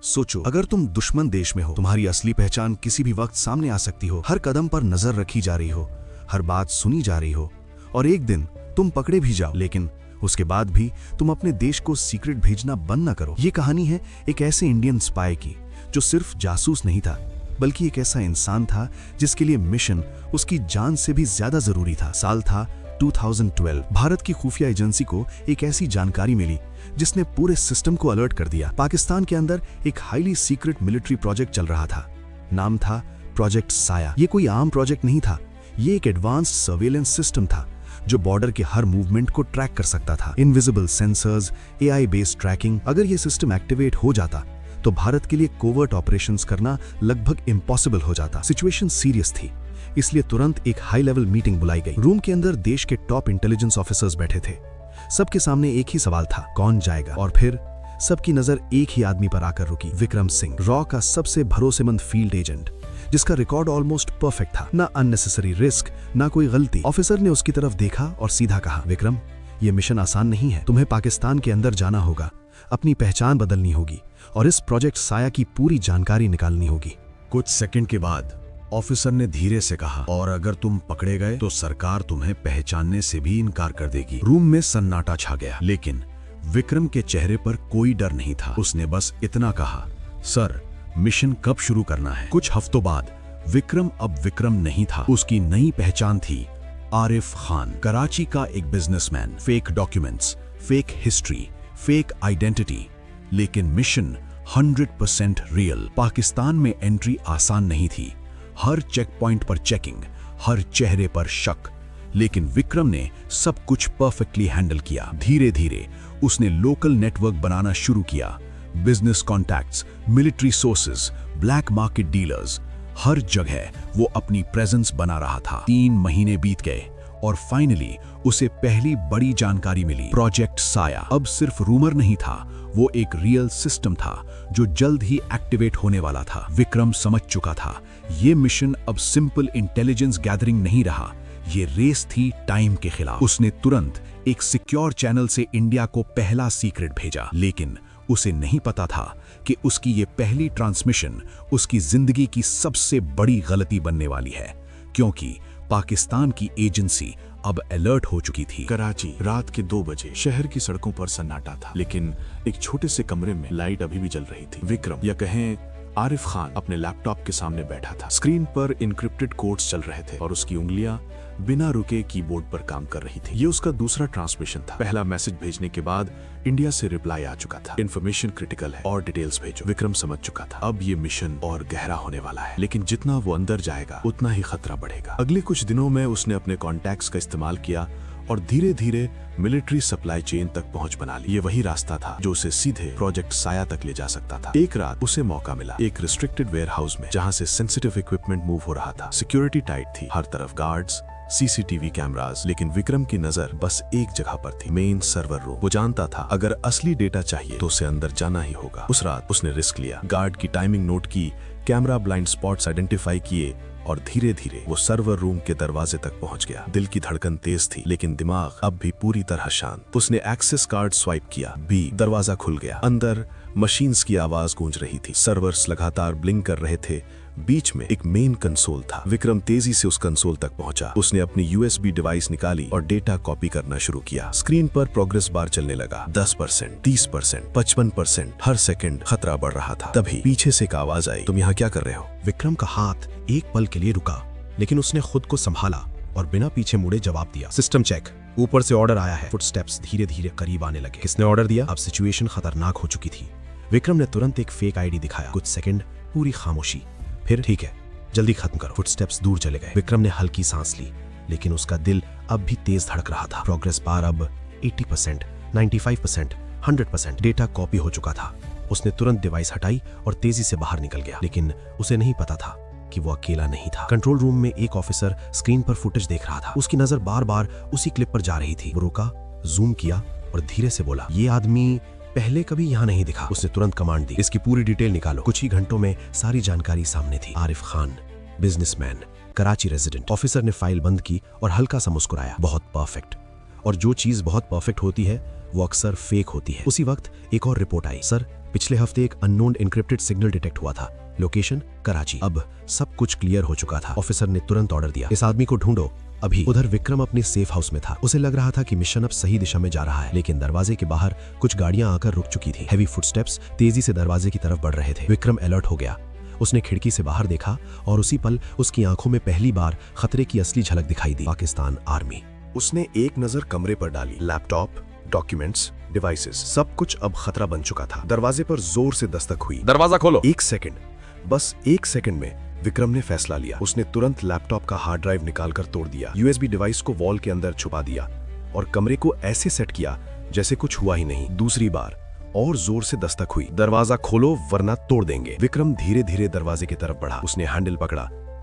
सोचो, अगर तुम दुश्मन देश में हो, तुम्हारी असली पहचान किसी भी वक्त सामने आ सकती हो, हर कदम पर नजर रखी जा रही हो, हर बात सुनी जा रही हो, और एक दिन तुम पकड़े भी जाओ, लेकिन उसके बाद भी तुम अपने देश को सीक्रेट भेजना बंद न करो। ये कहानी है एक ऐसे इंडियन स्पाई की जो सिर्फ जासूस नहीं था, बल्कि एक ऐसा इंसान था जिसके लिए मिशन उसकी जान से भी ज्यादा जरूरी था। साल था 2012। भारत की खुफिया एजेंसी को एक ऐसी जानकारी मिली जिसने पूरे सिस्टम को अलर्ट कर दिया। पाकिस्तान के अंदर एक हाईली सीक्रेट मिलिट्री प्रोजेक्ट चल रहा था। नाम था प्रोजेक्ट साया। ये कोई आम प्रोजेक्ट नहीं था, ये एक एडवांस्ड सर्वेलेंस सिस्टम था जो बॉर्डर के हर मूवमेंट को ट्रैक कर सकता था। Invisible sensors, AI based tracking. अगर ये सिस्टम एक्टिवेट हो जाता तो भारत के लिए कोवर्ट ऑपरेशंस करना लगभग इम्पॉसिबल हो जाता। सिचुएशन सीरियस थी, इसलिए तुरंत एक हाई लेवल मीटिंग बुलाई गई। रूम के अंदर देश के टॉप इंटेलिजेंस ऑफिसर्स बैठे थे। सबके सामने एक ही सवाल था, कौन जाएगा? और फिर सबकी नजर एक ही आदमी पर आकर रुकी, विक्रम सिंह, रॉ का सबसे भरोसेमंद फील्ड एजेंट, जिसका रिकॉर्ड ऑलमोस्ट परफेक्ट था। ना अननेसेसरी रिस्क, ना कोई गलती। ऑफिसर ने उसकी तरफ देखा और सीधा कहा, विक्रम, ये मिशन आसान नहीं है। तुम्हें पाकिस्तान के अंदर जाना होगा, अपनी पहचान बदलनी होगी और इस प्रोजेक्ट साया की पूरी जानकारी निकालनी होगी। कुछ सेकंड के बाद ऑफिसर ने धीरे से कहा, और अगर तुम पकड़े गए तो सरकार तुम्हें पहचानने से भी इनकार कर देगी। रूम में सन्नाटा छा गया, लेकिन विक्रम के चेहरे पर कोई डर नहीं था। उसने बस इतना कहा, सर, मिशन कब शुरू करना है? कुछ हफ्तों बाद विक्रम अब विक्रम नहीं था। उसकी नई पहचान थी आरिफ खान, कराची का एक businessman. Fake documents, fake history, fake identity, लेकिन मिशन 100% रियल। पाकिस्तान में एंट्री आसान नहीं थी। हर चेक पॉइंट पर चेकिंग, हर चेहरे पर शक, लेकिन विक्रम ने सब कुछ परफेक्टली हैंडल किया। धीरे धीरे उसने लोकल नेटवर्क बनाना शुरू किया। Business contacts, military sources, black market dealers, हर जगह वो अपनी प्रेजेंस बना रहा था। 3 महीने बीत गए और फाइनली उसे पहली बड़ी जानकारी मिली। प्रोजेक्ट साया अब सिर्फ रूमर नहीं था, वो एक रियल सिस्टम था जो जल्द ही एक्टिवेट होने वाला था। विक्रम समझ चुका था, ये मिशन अब सिंपल इंटेलिजेंस गैदरिंग नहीं रहा, ये रेस थी टाइम के खिलाफ। उसने तुरंत एक सिक्योर चैनल से इंडिया को पहला सीक्रेट भेजा, लेकिन उसे नहीं पता था कि उसकी ये पहली ट्रांसमिशन उसकी जिंदगी की सबसे बड़ी गलती बनने वाली है, क्योंकि पाकिस्तान की एजेंसी अब अलर्ट हो चुकी थी। कराची, रात के 2 बजे। शहर की सड़कों पर सन्नाटा था, लेकिन एक छोटे से कमरे में लाइट अभी भी जल रही थी। विक्रम, या कहें आरिफ खान, अपने लैपटॉप के सामने बैठा था। स्क्रीन पर इनक्रिप्टेड कोड्स चल रहे थे और उसकी उंगलियां बिना रुके कीबोर्ड पर काम कर रही थी। ये उसका दूसरा ट्रांसमिशन था। पहला मैसेज भेजने के बाद इंडिया से रिप्लाई आ चुका था, इन्फॉर्मेशन क्रिटिकल है और डिटेल्स भेजो। विक्रम समझ चुका था, अब ये मिशन और गहरा होने वाला है, लेकिन जितना वो अंदर जाएगा उतना ही खतरा बढ़ेगा। अगले कुछ दिनों में उसने अपने कॉन्टैक्ट्स का इस्तेमाल किया और धीरे धीरे मिलिट्री सप्लाई चेन तक पहुंच बना ली। ये वही रास्ता था जो उसे सीधे प्रोजेक्ट साया तक ले जा सकता था। एक रात उसे मौका मिला एक रिस्ट्रिक्टेड वेयरहाउस में, जहां से सेंसिटिव इक्विपमेंट मूव हो रहा था। सिक्योरिटी टाइट थी, हर तरफ गार्ड्स, CCTV कैमरास, लेकिन विक्रम की नजर बस एक जगह पर थी, मेन सर्वर रूम। वो जानता था अगर असली डेटा चाहिए तो उसे अंदर जाना ही होगा। उस रात उसने रिस्क लिया, गार्ड की टाइमिंग नोट की, कैमरा ब्लाइंड स्पॉट्स आइडेंटिफाई किए और धीरे धीरे वो सर्वर रूम के दरवाजे तक पहुंच गया। दिल की धड़कन तेज थी, लेकिन दिमाग अब भी पूरी तरह शांत। उसने एक्सेस कार्ड स्वाइप किया, दरवाजा खुल गया। अंदर मशीन्स की आवाज गूंज रही थी, सर्वर्स लगातार ब्लिंक कर रहे थे। बीच में एक मेन कंसोल था। विक्रम तेजी से उस कंसोल तक पहुंचा। उसने अपनी USB डिवाइस निकाली और डेटा कॉपी करना शुरू किया। स्क्रीन पर प्रोग्रेस बार चलने लगा, 10%, 30%, 55%। हर सेकंड खतरा बढ़ रहा था। तभी पीछे से एक आवाज आई, तुम यहाँ क्या कर रहे हो? विक्रम का हाथ एक पल के लिए रुका, लेकिन उसने खुद को संभाला और बिना पीछे मुड़े जवाब दिया, सिस्टम चेक, ऊपर से ऑर्डर आया है। फुटस्टेप्स धीरे धीरे करीब आने लगे। किसने ऑर्डर दिया? अब सिचुएशन खतरनाक हो चुकी थी। विक्रम ने तुरंत एक फेक ID दिखाया। कुछ सेकंड पूरी खामोशी, फिर ठीक है, जल्दी खत्म करो। फुटस्टेप्स दूर चले गए। विक्रम ने हल्की सांस ली, लेकिन उसका दिल अब भी तेज धड़क रहा था। प्रोग्रेस बार अब 80%, 95%, 100%। डेटा कॉपी हो चुका था। उसने तुरंत डिवाइस हटाई और तेजी से बाहर निकल गया, लेकिन उसे नहीं पता था कि वो अकेला नहीं था। कंट्रोल रूम में एक ऑफिसर स्क्रीन पर फुटेज देख रहा था। उसकी नजर बार बार उसी क्लिप पर जा रही थी। वो रुका, जूम किया और धीरे से बोला, ये आदमी पहले कभी यहाँ नहीं दिखा। उसने तुरंत कमांड दी, इसकी पूरी डिटेल निकालो। कुछ ही घंटों में सारी जानकारी सामने थी। Arif Khan, businessman, Karachi resident. Officer ने फाइल बंद की और हल्का सा मुस्कुराया, बहुत परफेक्ट। और जो चीज बहुत परफेक्ट होती है वो अक्सर फेक होती है। उसी वक्त एक और रिपोर्ट आई, सर, पिछले हफ्ते एक अननोन एन्क्रिप्टेड सिग्नल डिटेक्ट हुआ था, लोकेशन कराची। अब सब कुछ क्लियर हो चुका था। ऑफिसर ने तुरंत ऑर्डर दिया, इस आदमी को ढूंढो अभी। उधर विक्रम अपने सेफ हाउस में था। उसे लग रहा था कि मिशन अब सही दिशा में जा रहा है, लेकिन दरवाजे के बाहर कुछ गाड़ियां आकर रुक चुकी थी। हैवी फुटस्टेप्स तेजी से दरवाजे की तरफ बढ़ रहे थे। विक्रम अलर्ट हो गया। उसने खिड़की से बाहर देखा और उसी पल उसकी आंखों में पहली बार खतरे की असली झलक दिखाई दी। पाकिस्तान आर्मी। उसने एक नजर कमरे पर डाली। लैपटॉप, डॉक्यूमेंट्स, डिवाइसेस, सब कुछ अब खतरा बन चुका था। दरवाजे पर जोर से दस्तक हुई। दरवाजा खोलो। एक सेकंड, बस एक सेकंड में विक्रम ने फैसला लिया। उसने तुरंत लैपटॉप का हार्ड ड्राइव निकालकर तोड़ दिया, यूएसबी डिवाइस को वॉल के अंदर छुपा दिया और कमरे को ऐसे सेट किया जैसे कुछ हुआ ही नहीं। दूसरी बार और जोर से दस्तक हुई। दरवाजा खोलो वरना तोड़ देंगे। विक्रम धीरे धीरे दरवाजे की तरफ बढ़ा। उसने हैंडल पकड़ा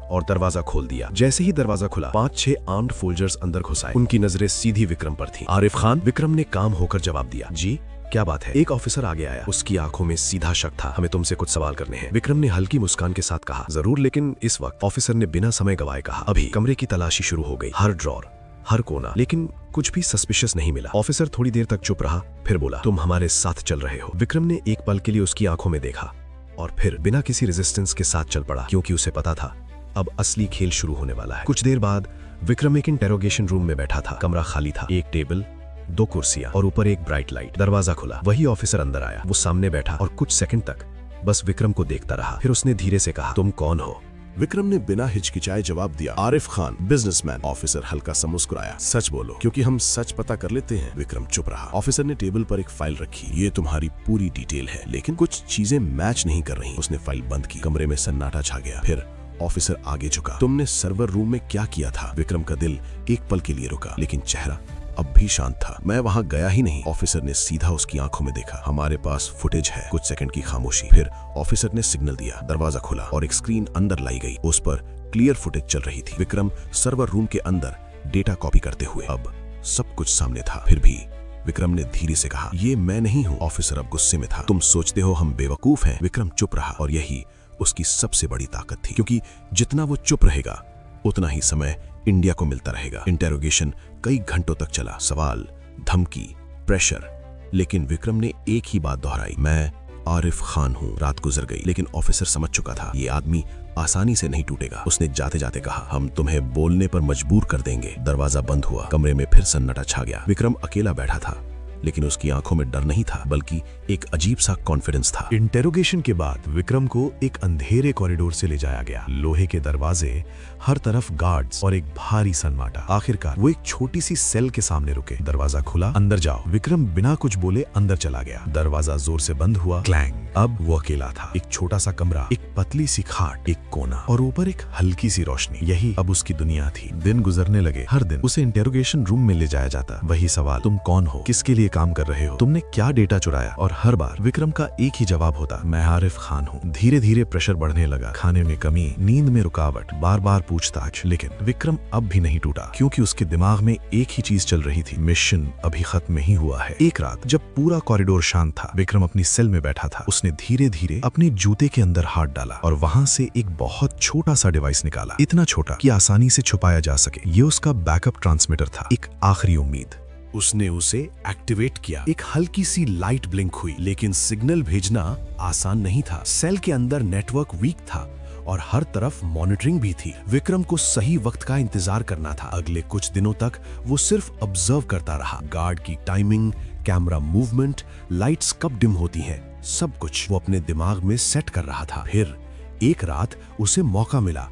और दरवाजा खोल दिया। जैसे ही दरवाजा खुला, 5-6 आर्म्ड फोल्जर्स अंदर घुस आए। उनकी नजरें सीधी विक्रम पर थीं। आरिफ खान। विक्रम ने काम होकर जवाब दिया, जी क्या बात है? एक ऑफिसर आगे आया। उसकी आंखों में सीधा शक था। हमें तुमसे कुछ सवाल करने हैं। विक्रम ने हल्की मुस्कान के साथ कहा, जरूर, लेकिन इस वक्त। ऑफिसर ने बिना समय गवाए कहा, अभी। कमरे की तलाशी शुरू हो गई, हर ड्रॉर, हर कोना, लेकिन कुछ भी सस्पिशियस नहीं मिला। ऑफिसर थोड़ी देर तक चुप रहा, फिर बोला, तुम हमारे साथ चल रहे हो। विक्रम ने एक पल के लिए उसकी आंखों में देखा और फिर बिना किसी रेजिस्टेंस के साथ चल पड़ा, क्योंकि उसे पता था अब असली खेल शुरू होने वाला है। कुछ देर बाद विक्रम एक इंटेरोगेशन रूम में बैठा था। कमरा खाली था। एक टेबल, 2 कुर्सियां और ऊपर एक ब्राइट लाइट। दरवाजा खुला। वही ऑफिसर अंदर आया। वो सामने बैठा और कुछ सेकंड तक बस विक्रम को देखता रहा। फिर उसने धीरे से कहा, तुम कौन हो? विक्रम ने बिना हिचकिचाए जवाब दिया, आरिफ खान, बिजनेसमैन। ऑफिसर हल्का सा मुस्कुराया, सच बोलो, क्योंकि हम सच पता कर लेते हैं। विक्रम चुप रहा। ऑफिसर ने टेबल पर एक फाइल रखी। ये तुम्हारी पूरी डिटेल है, लेकिन कुछ चीजें मैच नहीं कर रही। उसने फाइल बंद की। कमरे में सन्नाटा छा गया। फिर ऑफिसर आगे झुका। तुमने सर्वर रूम में क्या किया था? विक्रम का दिल एक पल के लिए रुका, लेकिन चेहरा अब भी शांत था। मैं वहां गया ही नहीं। ऑफिसर ने सीधा उसकी आंखों में देखा। हमारे पास फुटेज है। कुछ सेकंड की खामोशी। फिर ऑफिसर ने सिग्नल दिया। दरवाजा खुला और एक स्क्रीन अंदर लाई गई। उस पर क्लियर फुटेज चल रही थी। विक्रम सर्वर रूम के अंदर डेटा कॉपी करते हुए। अब सब कुछ सामने था। फिर भी विक्रम ने धीरे से कहा, ये मैं नहीं हूँ। ऑफिसर अब गुस्से में था। तुम सोचते हो हम बेवकूफ हैं? विक्रम चुप रहा और यही उसकी सबसे बड़ी ताकत थी, क्योंकि जितना वो चुप रहेगा उतना ही समय इंडिया को मिलता रहेगा। इंटेरोगेशन कई घंटों तक चला। सवाल, धमकी, प्रेशर, लेकिन विक्रम ने एक ही बात दोहराई, मैं आरिफ खान हूँ। रात गुजर गई, लेकिन ऑफिसर समझ चुका था ये आदमी आसानी से नहीं टूटेगा। उसने जाते जाते कहा, हम तुम्हें बोलने पर मजबूर कर देंगे। दरवाजा बंद हुआ। कमरे में फिर सन्नाटा छा गया। विक्रम अकेला बैठा था, लेकिन उसकी आंखों में डर नहीं था, बल्कि एक अजीब सा कॉन्फिडेंस था। इंटेरोगेशन के बाद विक्रम को एक अंधेरे कॉरिडोर से ले जाया गया। लोहे के दरवाजे, हर तरफ गार्ड्स और एक भारी सन्नाटा। आखिरकार वो एक छोटी सी सेल के सामने रुके। दरवाजा खुला, अंदर जाओ। विक्रम बिना कुछ बोले अंदर चला गया। दरवाजा जोर से बंद हुआ। क्लैंग। अब वो अकेला था। एक छोटा सा कमरा, एक पतली सी खाट, एक कोना और ऊपर एक हल्की सी रोशनी। यही अब उसकी दुनिया थी। दिन गुजरने लगे। हर दिन उसे इंटेरोगेशन रूम में ले जाया जाता। वही सवाल, तुम कौन हो? किसके लिए काम कर रहे हो? तुमने क्या डेटा चुराया? और हर बार विक्रम का एक ही जवाब होता, मैं आरिफ खान हूँ। धीरे धीरे प्रेशर बढ़ने लगा। खाने में कमी, नींद में रुकावट, बार बार पूछताछ। लेकिन विक्रम अब भी नहीं टूटा, क्योंकि उसके दिमाग में एक ही चीज चल रही थी, मिशन अभी खत्म नहीं हुआ है। एक रात जब पूरा कॉरिडोर शांत था, विक्रम अपनी सेल में बैठा था। उसने धीरे धीरे अपने जूते के अंदर हाथ डाला और वहां से एक बहुत छोटा सा डिवाइस निकाला। इतना छोटा कि आसानी से छुपाया जा सके। ये उसका बैकअप ट्रांसमीटर था, एक आखिरी उम्मीद। उसने उसे एक्टिवेट किया। एक हल्की सी लाइट ब्लिंक हुई, लेकिन सिग्नल भेजना आसान नहीं था। सेल के अंदर नेटवर्क वीक था और हर तरफ मॉनिटरिंग भी थी। विक्रम को सही वक्त का इंतजार करना था। अगले कुछ दिनों तक वो सिर्फ ऑब्जर्व करता रहा। गार्ड की टाइमिंग, कैमरा मूवमेंट, लाइट्स कब डिम होती हैं, सब कुछ वो अपने दिमाग में सेट कर रहा था। फिर एक रात उसे मौका मिला।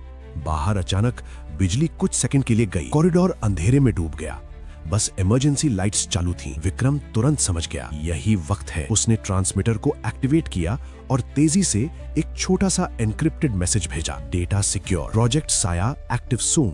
बाहर अचानक बिजली कुछ सेकंड के लिए गई। कॉरिडोर अंधेरे में डूब गया। बस इमरजेंसी लाइट्स चालू थीं। विक्रम तुरंत समझ गया, यही वक्त है। उसने ट्रांसमीटर को एक्टिवेट किया और तेजी से एक छोटा सा एन्क्रिप्टेड मैसेज भेजा, डेटा सिक्योर, प्रोजेक्ट साया एक्टिव सून,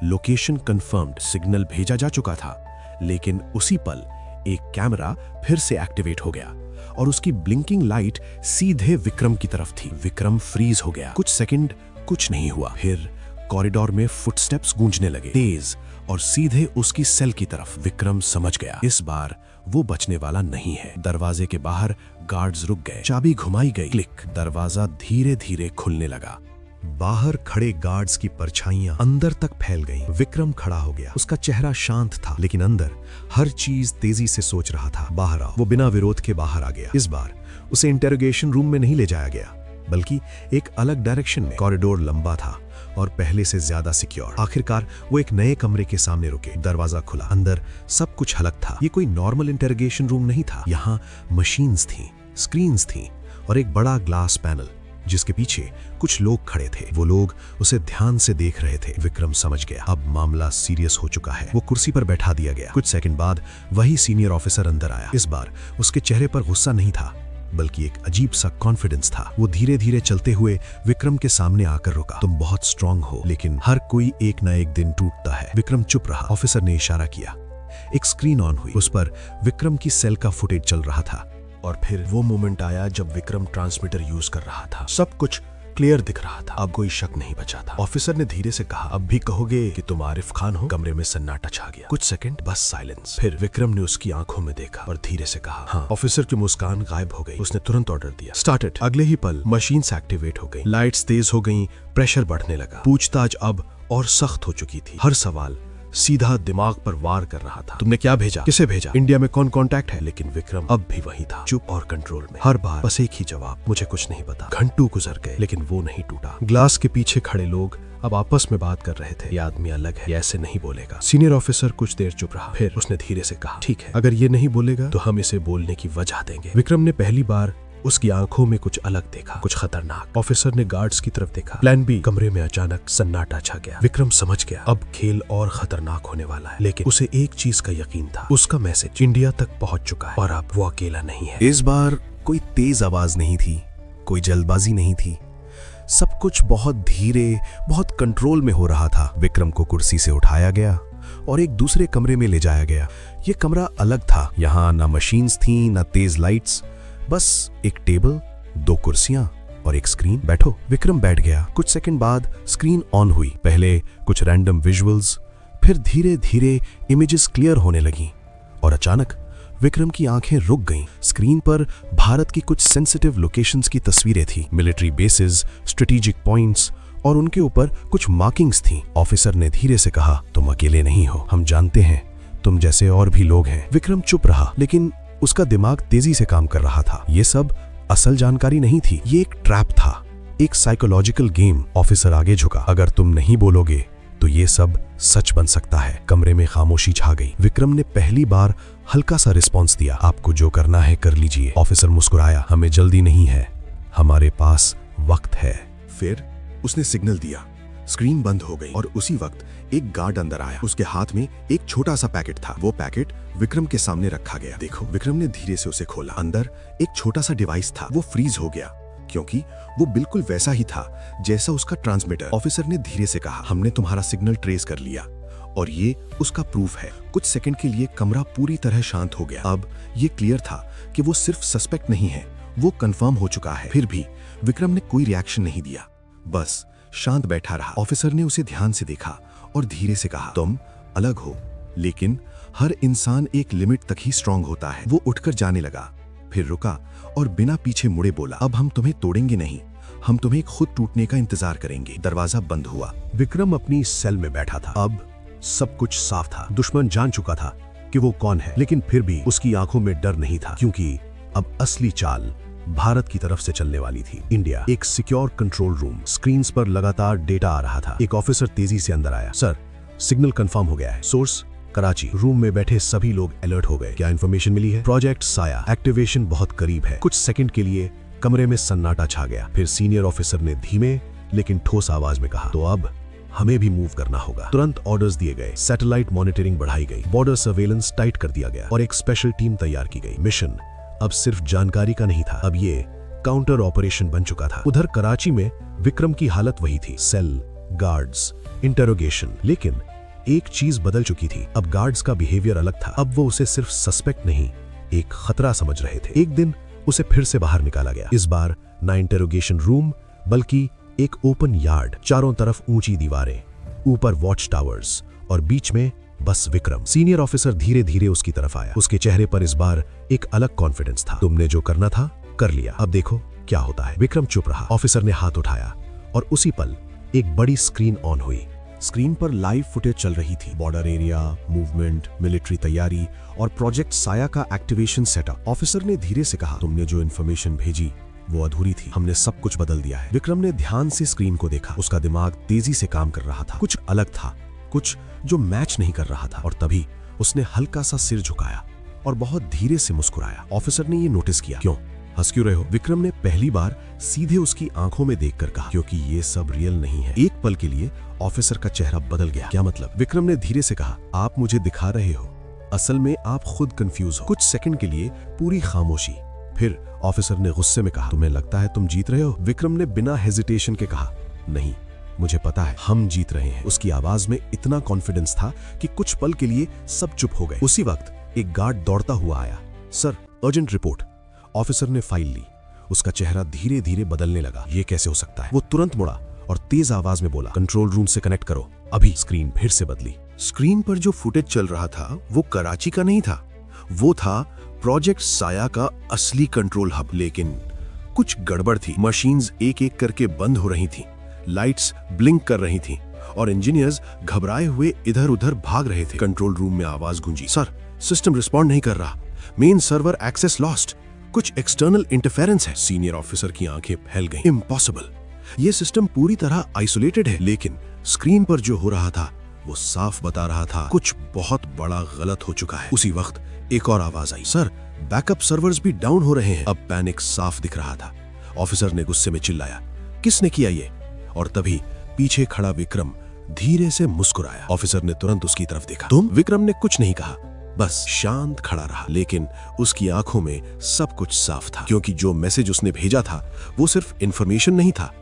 लोकेशन कंफर्म्ड। सिग्नल भेजा जा चुका था, लेकिन उसी पल एक कैमरा फिर से एक्टिवेट हो गया और उसकी ब्लिंकिंग लाइट सीधे विक्रम की तरफ थी। विक्रम फ्रीज हो गया। कुछ सेकंड कुछ नहीं हुआ। फिर कॉरिडोर में फुटस्टेप्स गूंजने लगे, तेज और सीधे उसकी सेल की तरफ। विक्रम समझ गया, इस बार वो बचने वाला नहीं है। दरवाजे के बाहर गार्ड्स रुक गए। चाबी घुमाई गई। क्लिक। दरवाजा धीरे धीरे खुलने लगा। बाहर खड़े गार्ड्स की परछाइयां अंदर तक फैल गईं। विक्रम खड़ा हो गया। उसका चेहरा शांत था, लेकिन अंदर हर चीज तेजी से सोच रहा था। बाहर आओ। वो बिना विरोध के बाहर आ गया। इस बार उसे इंटेरोगेशन रूम में नहीं ले जाया गया, बल्कि एक अलग डायरेक्शन में। कॉरिडोर लंबा था और पहले से ज्यादा सिक्योर। आखिरकार वो एक नए कमरे के सामने रुके। दरवाजा खुला। अंदर सब कुछ अलग था। ये कोई नॉर्मल इंटेरोगेशन रूम नहीं था। यहाँ मशीन्स थी, स्क्रीन्स थी और एक बड़ा ग्लास पैनल जिसके पीछे कुछ लोग खड़े थे। वो लोग उसे ध्यान से देख रहे थे। विक्रम समझ गया, अब मामला सीरियस हो चुका है। वो कुर्सी पर बैठा दिया गया। कुछ सेकंड बाद वही सीनियर ऑफिसर अंदर आया। इस बार उसके चेहरे पर गुस्सा नहीं था, बल्कि एक अजीब सा कॉन्फिडेंस था। वो धीरे धीरे चलते हुए विक्रम के सामने आकर रुका। तुम बहुत स्ट्रांग हो, लेकिन हर कोई एक ना एक दिन टूटता है। विक्रम चुप रहा। ऑफिसर ने इशारा किया। एक स्क्रीन ऑन हुई। उस पर विक्रम की सेल का फुटेज चल रहा था। और फिर वो मोमेंट आया जब विक्रम ट्रांसमीटर यूज कर रहा था। सब कुछ क्लियर दिख रहा था। अब कोई शक नहीं बचा था। ऑफिसर ने धीरे से कहा, अब भी कहोगे कि तुम आरिफ खान हो? कमरे में सन्नाटा छा गया। कुछ सेकंड बस साइलेंस। फिर विक्रम ने उसकी आंखों में देखा और धीरे से कहा, हाँ। ऑफिसर की मुस्कान गायब हो गई। उसने तुरंत ऑर्डर दिया, स्टार्टेड। अगले ही पल मशीन्स एक्टिवेट हो गई, लाइट्स तेज हो गई, प्रेशर बढ़ने लगा। पूछताछ अब और सख्त हो चुकी थी। हर सवाल सीधा दिमाग पर वार कर रहा था। तुमने क्या भेजा? किसे भेजा? इंडिया में कौन कांटेक्ट है? लेकिन विक्रम अब भी वही था, चुप और कंट्रोल में। हर बार बस एक ही जवाब, मुझे कुछ नहीं पता। घंटों गुजर गए, लेकिन वो नहीं टूटा। ग्लास के पीछे खड़े लोग अब आपस में बात कर रहे थे। ये आदमी अलग है, ये ऐसे नहीं बोलेगा। सीनियर ऑफिसर कुछ देर चुप रहा। फिर उसने धीरे से कहा, ठीक है, अगर ये नहीं बोलेगा तो हम इसे बोलने की वजह देंगे। विक्रम ने पहली बार उसकी आंखों में कुछ अलग देखा, कुछ खतरनाक। ऑफिसर ने गार्ड्स की तरफ देखा। Plan B. कमरे में अचानक सन्नाटा छा गया। विक्रम समझ गया, अब खेल और खतरनाक होने वाला है। लेकिन उसे एक चीज का यकीन था, उसका मैसेज इंडिया तक पहुंच चुका है और अब वो अकेला नहीं है। इस बार कोई तेज आवाज नहीं थी, कोई जल्दबाजी नहीं थी। सब कुछ बहुत धीरे, बहुत कंट्रोल में हो रहा था। विक्रम को कुर्सी से उठाया गया और एक दूसरे कमरे में ले जाया गया। ये कमरा अलग था। यहाँ ना मशीन्स थी, ना तेज लाइट्स, बस एक टेबल, दो कुर्सियां और एक स्क्रीन। बैठो। विक्रम बैठ गया। कुछ सेकंड बाद स्क्रीन ऑन हुई। पहले कुछ रैंडम विजुअल्स, फिर धीरे धीरे इमेजेस क्लियर होने लगी और अचानक विक्रम की आंखें रुक गईं। स्क्रीन पर भारत की कुछ सेंसिटिव लोकेशंस की तस्वीरें थी, मिलिट्री बेसेस, स्ट्रेटेजिक पॉइंट्स और उनके ऊपर कुछ मार्किंग्स थी। ऑफिसर ने धीरे से कहा, तुम अकेले नहीं हो, हम जानते हैं तुम जैसे और भी लोग हैं। विक्रम चुप रहा, लेकिन उसका दिमाग तेजी से काम कर रहा था। ये सब असल जानकारी नहीं थी, ये एक ट्रैप था, एक साइकोलॉजिकल गेम। ऑफिसर आगे झुका, अगर तुम नहीं बोलोगे तो ये सब सच बन सकता है। कमरे में खामोशी छा गई। विक्रम ने पहली बार हल्का सा रिस्पॉन्स दिया, आपको जो करना है कर लीजिए। ऑफिसर मुस्कुराया, हमें जल्दी नहीं है, हमारे पास वक्त है। फिर उसने सिग्नल दिया, स्क्रीन बंद हो गई और उसी वक्त एक गार्ड अंदर आया। उसके हाथ में एक छोटा सा पैकेट था। वो पैकेट विक्रम के सामने रखा गया। देखो। विक्रम ने धीरे से उसे खोला। अंदर एक छोटा सा डिवाइस था। वो फ्रीज हो गया क्योंकि वो बिल्कुल वैसा ही था जैसा उसका ट्रांसमीटर। ऑफिसर ने धीरे से कहा, हमने तुम्हारा सिग्नल ट्रेस कर लिया और ये उसका प्रूफ है। कुछ सेकंड के लिए कमरा पूरी तरह शांत हो गया। अब ये क्लियर था कि वो सिर्फ सस्पेक्ट नहीं है, वो कंफर्म हो चुका है। फिर भी विक्रम ने कोई रिएक्शन नहीं दिया, बस शांत बैठा रहा। ऑफिसर ने उसे ध्यान से देखा और धीरे से कहा, तुम अलग हो, लेकिन हर इंसान एक लिमिट तक ही स्ट्रांग होता है। वो उठकर जाने लगा, फिर रुका और बिना पीछे मुड़े बोला, अब हम तुम्हें तोड़ेंगे नहीं, हम तुम्हें खुद टूटने का इंतजार करेंगे। दरवाजा बंद हुआ। विक्रम अपनी सेल में बैठा था। अब सब कुछ साफ था। दुश्मन जान चुका था कि वो कौन है, लेकिन फिर भी उसकी आंखों में डर नहीं था, क्योंकि अब असली चाल भारत की तरफ से चलने वाली थी। इंडिया। एक सिक्योर कंट्रोल रूम। स्क्रीन्स पर लगातार डेटा आ रहा था। एक ऑफिसर तेजी से अंदर आया, सर सिग्नल कंफर्म हो गया है, सोर्स कराची। रूम में बैठे सभी लोग अलर्ट हो गए। क्या इंफॉर्मेशन मिली है? प्रोजेक्ट साया, एक्टिवेशन बहुत करीब है। कुछ सेकंड के लिए कमरे में सन्नाटा छा गया। फिर सीनियर ऑफिसर ने धीमे लेकिन ठोस आवाज में कहा, तो अब हमें भी मूव करना होगा। तुरंत ऑर्डर्स दिए गए। सैटेलाइट मॉनिटरिंग बढ़ाई गई, बॉर्डर सर्वेलेंस टाइट कर दिया गया और एक स्पेशल टीम तैयार की गई। मिशन अब सिर्फ जानकारी का नहीं था, अब ये काउंटर ऑपरेशन बन चुका था। उधर कराची में विक्रम की हालत वही थी, सेल, गार्ड्स, इंटरोगेशन। लेकिन एक चीज बदल चुकी थी, अब गार्ड्स का बिहेवियर अलग था। अब वो उसे सिर्फ सस्पेक्ट नहीं, एक खतरा समझ रहे थे। एक दिन उसे फिर से बाहर निकाला गया। इस बार ना इंटरोगेशन रूम, बल्कि एक ओपन यार्ड। चारों तरफ ऊंची दीवारें, ऊपर वॉच टावर्स और बीच में बस विक्रम। सीनियर ऑफिसर धीरे धीरे उसकी तरफ आया। उसके चेहरे पर इस बार एक अलग कॉन्फिडेंस था। तुमने जो करना था कर लिया, अब देखो क्या होता है। विक्रम चुप रहा। ऑफिसर ने हाथ उठाया और उसी पल एक बड़ी स्क्रीन ऑन हुई। स्क्रीन पर लाइव फुटेज चल रही थी, बॉर्डर एरिया, मूवमेंट, मिलिट्री तैयारी और प्रोजेक्ट साया का एक्टिवेशन सेटअप। ऑफिसर ने धीरे से कहा, तुमने जो इन्फॉर्मेशन भेजी वो अधूरी थी, हमने सब कुछ बदल दिया है। विक्रम ने ध्यान से स्क्रीन को देखा। उसका दिमाग तेजी से काम कर रहा था। कुछ अलग था, कुछ जो मैच नहीं कर रहा था। और तभी उसने हल्का सा सिर झुकाया और बहुत धीरे से मुस्कुराया। ऑफिसर ने ये नोटिस किया। क्यों हंस क्यों रहे हो? विक्रम ने पहली बार सीधे उसकी आंखों में देखकर कहा, क्योंकि ये सब रियल नहीं है। एक पल के लिए ऑफिसर का चेहरा बदल गया। क्या मतलब? विक्रम ने धीरे से कहा, आप मुझे दिखा रहे हो, असल में आप खुद कंफ्यूज हो। कुछ सेकंड के लिए पूरी खामोशी। फिर ऑफिसर ने गुस्से में कहा, तुम्हें लगता है तुम जीत रहे हो? विक्रम ने बिना हेजिटेशन के कहा, नहीं, मुझे पता है हम जीत रहे हैं। उसकी आवाज में इतना कॉन्फिडेंस था कि कुछ पल के लिए सब चुप हो गए। उसी वक्त एक गार्ड दौड़ता हुआ आया। Sir, urgent report. ऑफिसर ने फाइल ली। उसका चेहरा धीरे धीरे बदलने लगा। ये कैसे हो सकता है? वो तुरंत मुड़ा और तेज आवाज में बोला, कंट्रोल रूम से कनेक्ट करो अभी। स्क्रीन फिर से बदली। स्क्रीन पर जो फुटेज चल रहा था वो कराची का नहीं था, वो था प्रोजेक्ट साया का असली कंट्रोल हब। लेकिन कुछ गड़बड़ थी। मशीन्स एक एक करके बंद हो रही थीं, लाइट्स ब्लिंक कर रही थीं और इंजीनियर्स घबराए हुए इधर उधर भाग रहे थे। कंट्रोल रूम में आवाज गूंजी, सर, सिस्टम रिस्पॉन्ड नहीं कर रहा, मेन सर्वर एक्सेस लॉस्ट, कुछ एक्सटर्नल इंटरफेरेंस है। सीनियर ऑफिसर की आंखें फैल गईं। इम्पॉसिबल, ये सिस्टम पूरी तरह आइसोलेटेड है। लेकिन स्क्रीन पर जो हो रहा था वो साफ बता रहा था कुछ बहुत बड़ा गलत हो चुका है। उसी वक्त एक और आवाज आई, सर, बैकअप सर्वर्स भी डाउन हो रहे हैं। अब पैनिक साफ दिख रहा था। ऑफिसर ने गुस्से में चिल्लाया, किसने किया ये? और तभी पीछे खड़ा विक्रम धीरे से मुस्कुराया। ऑफिसर ने तुरंत उसकी तरफ देखा। तुम? विक्रम ने कुछ नहीं कहा, बस शांत खड़ा रहा। लेकिन उसकी आंखों में सब कुछ साफ था, क्योंकि जो मैसेज उसने भेजा था वो सिर्फ इंफॉर्मेशन नहीं था,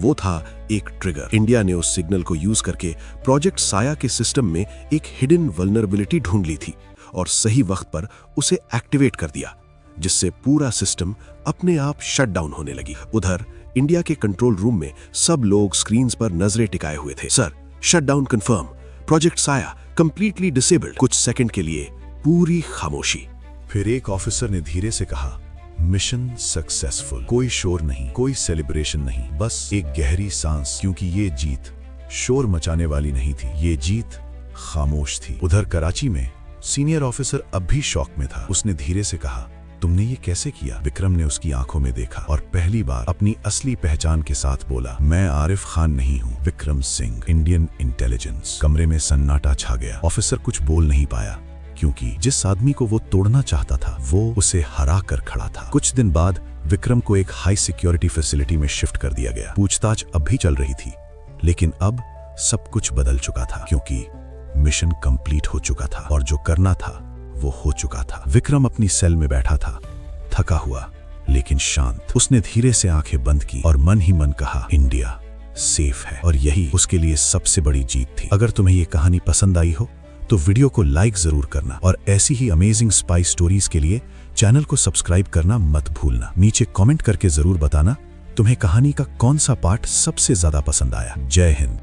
वो था एक ट्रिगर। इंडिया ने उस सिग्नल को यूज करके प्रोजेक्ट साया के सिस्टम में एक हिडन वल्नरेबिलिटी ढूंढ ली थी और सही वक्त पर उसे एक्टिवेट कर दिया, जिससे पूरा सिस्टम अपने आप शट डाउन होने लगी। उधर इंडिया के कंट्रोल रूम में सब लोग स्क्रीन्स पर नजरें टिकाए हुए थे। Sir, shut down confirm, project साया कंप्लीटली डिसेबल्ड। कुछ सेकंड के लिए पूरी खामोशी। फिर एक ऑफिसर ने धीरे से कहा, मिशन सक्सेसफुल। कोई शोर नहीं, कोई सेलिब्रेशन नहीं, बस एक गहरी सांस, क्योंकि ये जीत शोर मचाने वाली नहीं थी, ये जीत खामोश थी। उधर कराची में सीनियर ऑफिसर अब भी शॉक में था। उसने धीरे से कहा, तुमने ये कैसे किया? विक्रम ने उसकी आंखों में देखा और पहली बार अपनी असली पहचान के साथ बोला, मैं आरिफ खान नहीं हूँ, विक्रम सिंह, इंडियन इंटेलिजेंस। कमरे में सन्नाटा छा गया। ऑफिसर कुछ बोल नहीं पाया, क्योंकि जिस आदमी को वो तोड़ना चाहता था वो उसे हरा कर खड़ा था। कुछ दिन बाद विक्रम को एक हाई सिक्योरिटी फैसिलिटी में शिफ्ट कर दिया गया। पूछताछ अब भी चल रही थी, लेकिन अब सब कुछ बदल चुका था, क्योंकि मिशन कंप्लीट हो चुका था और जो करना था वो हो चुका था। विक्रम अपनी सेल में बैठा था, थका हुआ लेकिन शांत। उसने धीरे से आंखें बंद की और मन ही मन कहा, इंडिया सेफ है। और यही उसके लिए सबसे बड़ी जीत थी। अगर तुम्हें ये कहानी पसंद आई हो तो वीडियो को लाइक जरूर करना और ऐसी ही अमेजिंग स्पाई स्टोरीज के लिए चैनल को सब्सक्राइब करना मत भूलना। नीचे कमेंट करके जरूर बताना तुम्हें कहानी का कौन सा पार्ट सबसे ज्यादा पसंद आया। जय हिंद।